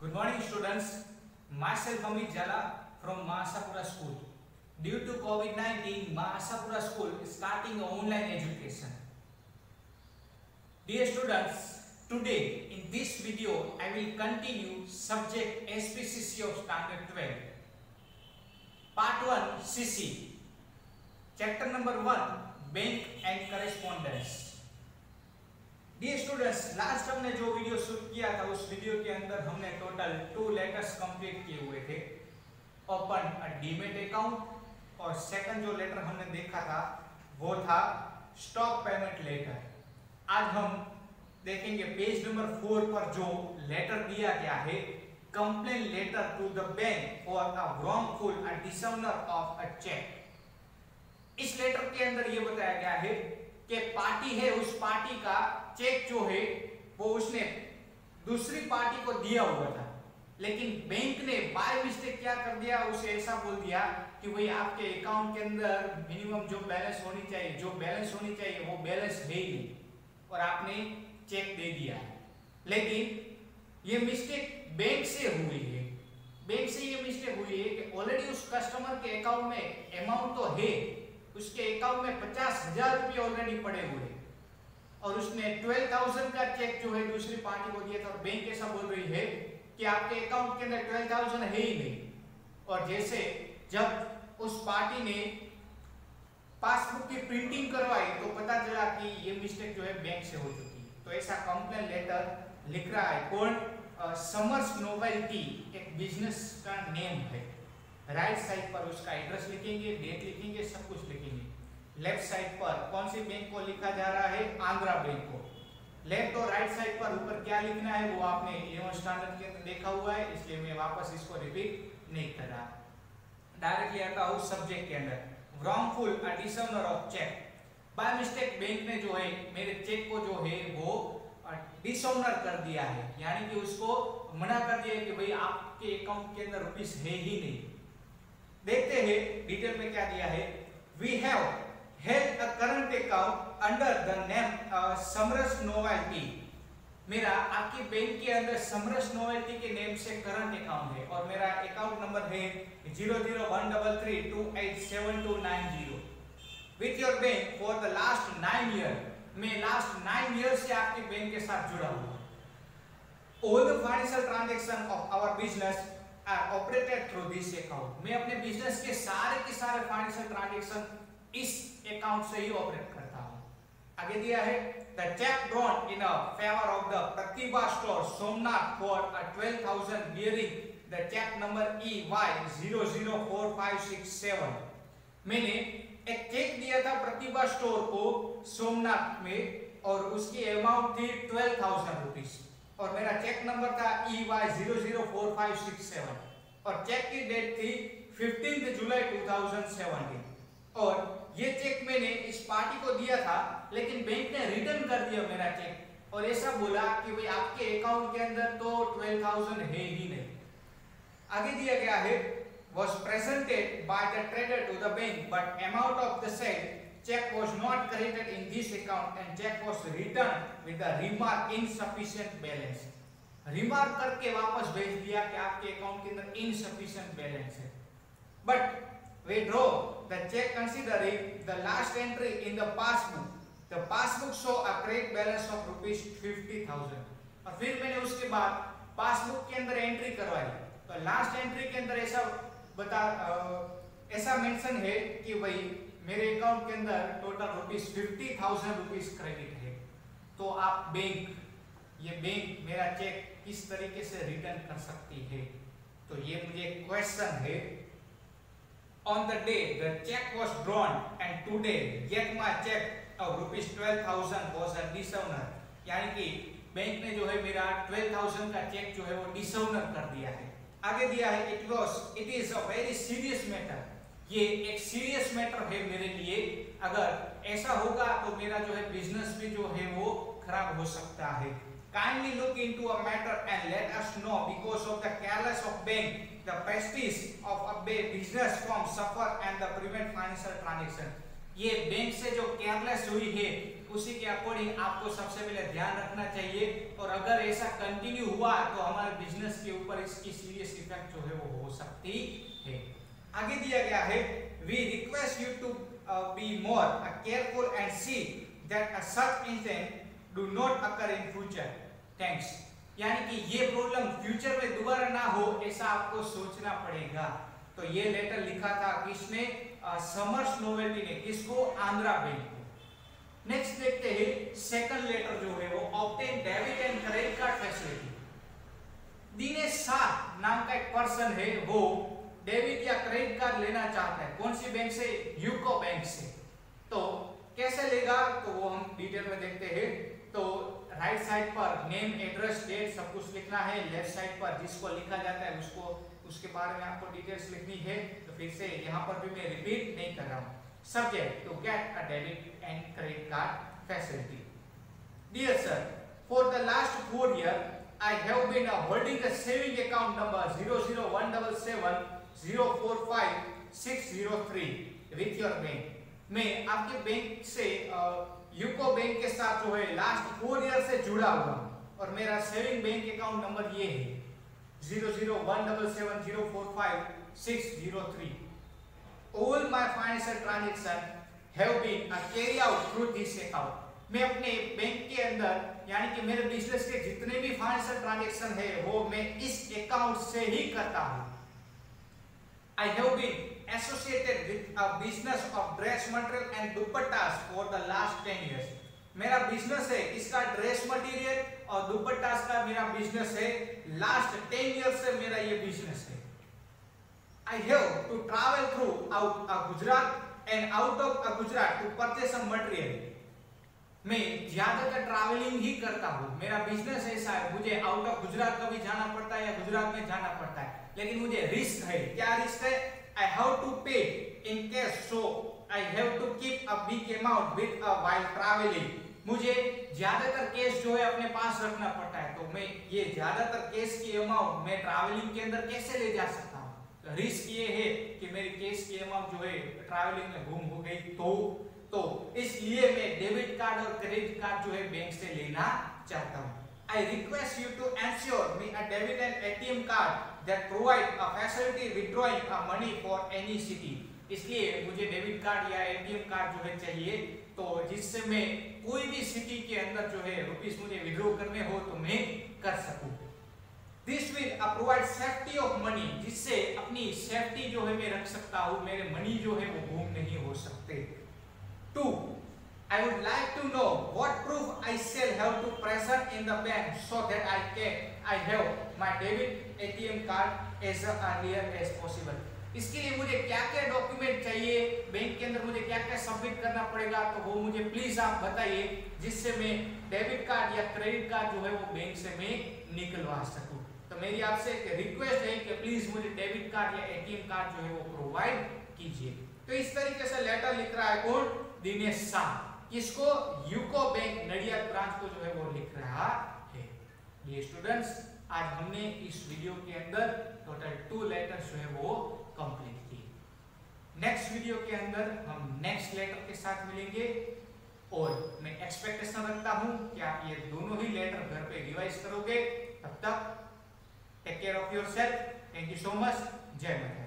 Good morning, students. Myself Amit Jala from Mahasapura School. Due to COVID-19, Mahasapura School is starting online education. Dear students, today in this video, I will continue subject SPCC of Standard 12. Part 1 CC. Chapter number 1 Bank and Correspondence. Dear students, last हमने जो video shoot किया था उस video के अंदर हमने total 2 letters complete किए हुए थे, ओपन अ डीमेट अकाउंट और सेकंड जो लेटर हमने देखा था वो था स्टॉप पेमेंट लेटर। आज हम देखेंगे पेज नंबर 4 पर जो लेटर दिया गया है, complaint letter to the bank for a wrongful dishonour of a cheque. इस लेटर के अंदर ये बताया गया है कि पार्टी है, उस पार्टी का चेक जो है वो उसने दूसरी पार्टी को दिया हुआ था, लेकिन बैंक ने बाय मिस्टेक क्या कर दिया, उसे ऐसा बोल दिया कि भाई आपके अकाउंट के अंदर मिनिमम जो बैलेंस होनी चाहिए वो बैलेंस है ही नहीं और आपने चेक दे दिया है। लेकिन ये मिस्टेक बैंक से हुई है। बैंक से ये मिस्टेक हुई है कि ऑलरेडी उस कस्टमर के अकाउंट में अमाउंट तो है, उसके अकाउंट में 50,000 रुपये ऑलरेडी पड़े हुए और उसने 12,000 का चेक जो है दूसरी पार्टी को दिया था और बैंक ऐसा बोल रही है कि आपके अकाउंट के अंदर 12,000 है ही नहीं। और जैसे जब उस पार्टी ने पासबुक की प्रिंटिंग करवाई तो पता चला कि ये मिस्टेक जो है बैंक से हो चुकी है। तो ऐसा कंप्लेन लेटर लिख रहा है कौन? समर्स नोवेल्टी, एक बिजनेस का नेम है। राइट साइड पर उसका एड्रेस लिखेंगे, डेट लिखेंगे, सब कुछ लिखेंगे। लेफ्ट साइड पर कौन सी बैंक को लिखा जा रहा है? आंध्रा बैंक को। लेफ्ट और राइट साइड पर ऊपर क्या लिखना है वो आपने 11th स्टैंडर्ड के अंदर देखा हुआ है, इसलिए मैं वापस इसको रिपीट नहीं कर रहा। डायरेक्टली आता हूँ सब्जेक्ट के अंदर, wrongful dishonour of cheque. By mistake bank ने जो है मेरे चेक को जो है वो डिसऑनर कर दिया है, यानी कि उसको मना कर दिया कि भाई आपके अकाउंट के अंदर रुपीस है ही नहीं। देखते हैं डिटेल में क्या दिया है। We have held a current account under the name Samaras novelty. मेरा आपकी बैंक के अंदर समरस नोवेल्टी के नेम से करंट अकाउंट है और मेरा अकाउंट नंबर है 001332879290 with your bank for the last 9 year. मैं लास्ट 9 ईयर से आपके बैंक के साथ जुड़ा हुआ। All the financial transaction of our business are operated through this account. मैं अपने बिजनेस के सारे फाइनेंशियल ट्रांजैक्शन इस अकाउंट से ही ऑपरेट करता हूं। आगे दिया है the cheque drawn in favour of the Pratibha store Somnath for 12,000 bearing the cheque number EY 004567। मैंने एक चेक दिया था प्रतिभा स्टोर को सोमनाथ में और उसकी अमाउंट थी 12,000 रुपीज और मेरा चेक नंबर था EY 004567 और चेक की डेट थी 15 जुलाई 2017 और ये चेक मैंने इस पार्टी को दिया था, लेकिन बैंक ने रिटर्न कर दिया मेरा चेक और ऐसा बोला कि भाई आपके अकाउंट के अंदर तो 12,000 है ही नहीं। आगे दिया गया है was presented by the trader to the bank but amount of the said check was not credited in this account and check was returned with the remark insufficient balance। Remark करके वापस भेज दिया कि आपके अकाउंट के अंदर insufficient balance है। But we draw the check considering the last entry in the passbook. The passbook show a credit balance of rupees 50,000। और फिर मैंने उसके बाद पासबुक के अंदर एंट्री करवाई तो लास्ट एंट्री के अंदर ऐसा मेंशन है कि भाई मेरे अकाउंट के अंदर टोटल रुपीस 50,000 रुपीस क्रेडिट है। तो आप बैंक मेरा चेक किस तरीके से रिटर्न कर सकती है? तो ये मुझे क्वेश्चन है। On the day the check was drawn and today yet my check of rupees 12,000 was a dishonor। यानी कि बैंक ने जो है मेरा 12,000 का चेक जो है वो डिसऑनर कर दिया है। आगे दिया है it is a very serious matter। ये एक सीरियस मैटर है मेरे लिए, अगर ऐसा होगा तो मेरा जो है बिजनेस भी जो है वो खराब हो सकता है। Kindly look into a matter and let us know because of the careless of bank the prestige of a business firm suffer and the prevent financial transaction। ये बैंक से जो केयरलेस हुई है उसी के अकॉर्डिंग आपको सबसे पहले ध्यान रखना चाहिए और अगर ऐसा कंटिन्यू हुआ तो हमारे बिजनेस बिजनेस के ऊपर इसकी सीरियस इफेक्ट जो है वो हो सकती है। आगे दिया गया है, we request you to be more careful and see that such incident do not occur in future. Thanks. यानी कि ये प्रॉब्लम फ्यूचर में दोबारा ना हो ऐसा आपको सोचना पड़ेगा। तो ये लेटर लिखा था किसने? समर्स नोवेल्टी ने। किसको? आंध्रा बैंक को। नेक्स्ट देखते हैं सेकंड लेटर जो है वो obtain debit and credit card facility. Dinesh Shah नाम का एक पर्सन है, वो डेबिट या क्रेडिट कार्ड लेना चाहता है। कौन सी बैंक से? यूको बैंक से। तो कैसे लेगा? तो वो हम डिटेल में देखते हैं। तो राइट साइड पर नेम, एड्रेस, डेट सब कुछ लिखना है। लेफ्ट साइड पर जिसको लिखा जाता है उसको, उसके बारे में आपको डिटेल्स लिखनी है। तो फिर से यहाँ पर भी मैं रिपीट नहीं कर रहा हूँ। Subject to get a debit and credit card facility. Dear sir, for the last 4 years I have been holding a saving account number 00177045603 with your bank. मैं आपके बैंक से यूको बैंक के साथ जो है लास्ट 4 years से जुड़ा हुआ हूँ और मेरा सेविंग बैंक अकाउंट नंबर ये है 00177045603. All my financial transactions have been carried out through this account. मैं अपने बैंक के अंदर यानी कि मेरे बिजनेस के जितने भी फाइनेंशियल ट्रांजैक्शन है वो मैं इस अकाउंट से ही करता हूँ. I have been associated with a business of dress material and dupattas for the last 10 years. मेरा बिजनेस है इसका ड्रेस मटेरियल और दुपट्टास का मेरा बिजनेस है. लास्ट 10 years से मेरा ये बिजनेस है. I have to travel through Gujarat and out of Gujarat to purchase some material. मैं ज्यादातर ट्रैवलिंग ही करता हूँ. मेरा बिजनेस ऐसा है, मुझे आउट ऑफ गुजरात कभी जाना पड़ता है या गुजरात में जाना पड़ता है, लेकिन मुझे रिस्क है. क्या रिस्क है? I have to pay in cash, so I have to keep a big amount with while traveling. मुझे ज्यादातर कैश जो है अपने पास रखना पड़ता है. तो मैं ये ज्यादातर कैश की अमाउंट मैं ट्रैवलिंग के अंदर कैसे ले जा सकता हूँ? रिस्क ये है कि मेरी कैश की अमाउंट जो है ट्रैवलिंग में गुम हो गई तो इसलिए मैं डेबिट कार्ड और क्रेडिट कार्ड जो है बैंक से लेना चाहता हूँ. I request you to ensure me a debit and ATM card that provide a facility withdrawing money for any city. इसलिए मुझे डेबिट कार्ड या एटीएम कार्ड जो है चाहिए, तो जिससे मैं कोई भी सिटी के अंदर जो है रुपीस मुझे विड्रॉ करने हो तो मैं कर सकूं. This will provide safety of money, जिससे अपनी सेफ्टी जो है मैं रख सकता हूँ, मेरे मनी जो है वो गुम नहीं हो सकते. 2. I would like to know what proof I shall have to present in the bank so that I have my debit ATM card as earlier as possible. इसके लिए मुझे क्या-क्या डॉक्यूमेंट चाहिए, बैंक के अंदर मुझे क्या-क्या सबमिट करना पड़ेगा, तो वो मुझे प्लीज आप बताइए, जिससे मैं डेबिट कार्ड या क्रेडिट कार्ड जो है वो बैंक से मैं निकलवा सकूं. तो मेरी आपसे एक रिक्वेस्ट है कि प्लीज मुझे डेबिट कार्ड या एटीएम कार्ड जो है वो प्रोवाइड कीजिए. तो इस तरीके से लेटर लिख रहा है कौन? दिनेश शाह. किसको? यूको बैंक नडियाद ब्रांच को जो है वो लिख रहा है. डियर स्टूडेंट्स, आज हमने इस वीडियो के अंदर टोटल 2 लेटर्स जो है वो कंप्लीट किए. नेक्स्ट वीडियो के अंदर हम नेक्स्ट लेटर के साथ मिलेंगे और मैं एक्सपेक्टेशन रखता हूं कि आप ये दोनों ही लेटर घर पे रिवाइज करोगे. तब तक take care of yourself. Thank you so much. जय माता.